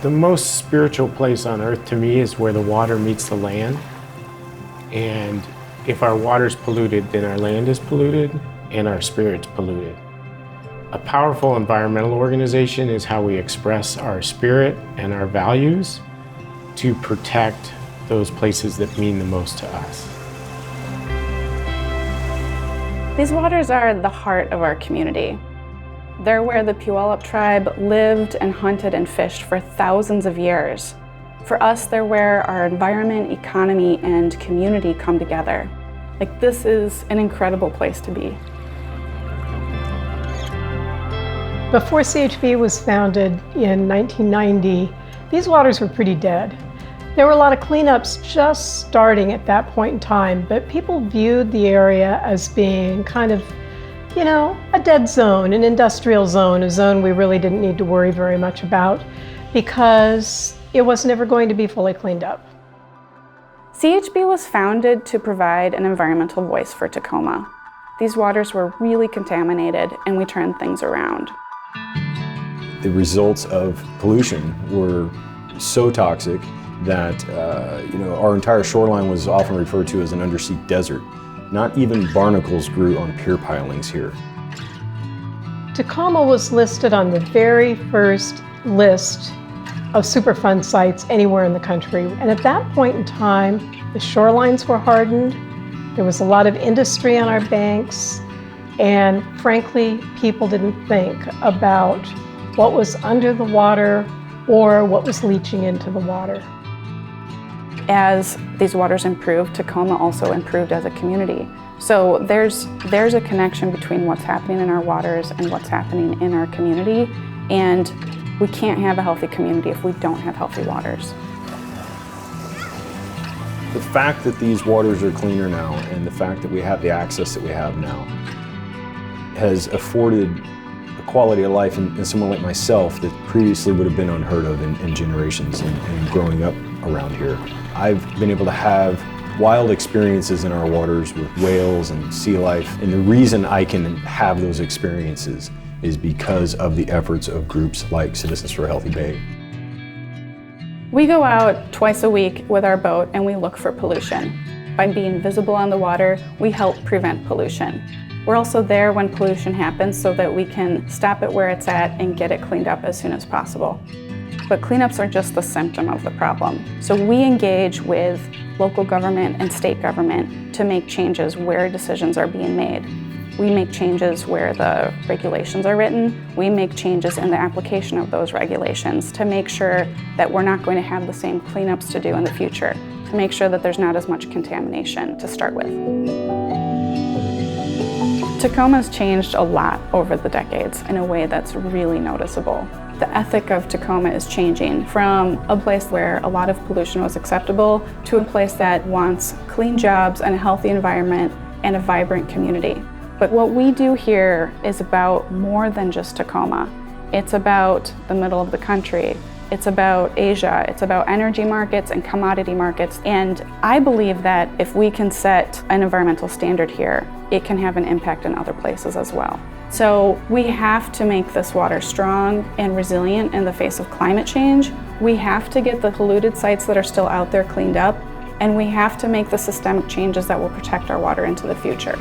The most spiritual place on earth to me is where the water meets the land. And if our water's polluted, then our land is polluted and our spirit's polluted. A powerful environmental organization is how we express our spirit and our values to protect those places that mean the most to us. These waters are the heart of our community. They're where the Puyallup tribe lived and hunted and fished for thousands of years. For us, they're where our environment, economy, and community come together. Like, this is an incredible place to be. Before CHV was founded in 1990, these waters were pretty dead. There were a lot of cleanups just starting at that point in time, but people viewed the area as being kind of, you know, a dead zone, an industrial zone, a zone we really didn't need to worry very much about because it was never going to be fully cleaned up. CHB was founded to provide an environmental voice for Tacoma. These waters were really contaminated, and we turned things around. The results of pollution were so toxic that our entire shoreline was often referred to as an undersea desert. Not even barnacles grew on pier pilings here. Tacoma was listed on the very first list of Superfund sites anywhere in the country. And at that point in time, the shorelines were hardened, there was a lot of industry on our banks, and frankly, people didn't think about what was under the water or what was leaching into the water. As these waters improved, Tacoma also improved as a community. So there's a connection between what's happening in our waters and what's happening in our community, and we can't have a healthy community if we don't have healthy waters. The fact that these waters are cleaner now and the fact that we have the access that we have now has afforded a quality of life in someone like myself that previously would have been unheard of in generations and growing up around here. I've been able to have wild experiences in our waters with whales and sea life, and the reason I can have those experiences is because of the efforts of groups like Citizens for a Healthy Bay. We go out twice a week with our boat and we look for pollution. By being visible on the water, we help prevent pollution. We're also there when pollution happens so that we can stop it where it's at and get it cleaned up as soon as possible. But cleanups are just the symptom of the problem. So we engage with local government and state government to make changes where decisions are being made. We make changes where the regulations are written. We make changes in the application of those regulations to make sure that we're not going to have the same cleanups to do in the future, to make sure that there's not as much contamination to start with. Tacoma's changed a lot over the decades in a way that's really noticeable. The ethic of Tacoma is changing from a place where a lot of pollution was acceptable to a place that wants clean jobs and a healthy environment and a vibrant community. But what we do here is about more than just Tacoma. It's about the middle of the country. It's about Asia. It's about energy markets and commodity markets. And I believe that if we can set an environmental standard here, it can have an impact in other places as well. So we have to make this water strong and resilient in the face of climate change. We have to get the polluted sites that are still out there cleaned up, and we have to make the systemic changes that will protect our water into the future.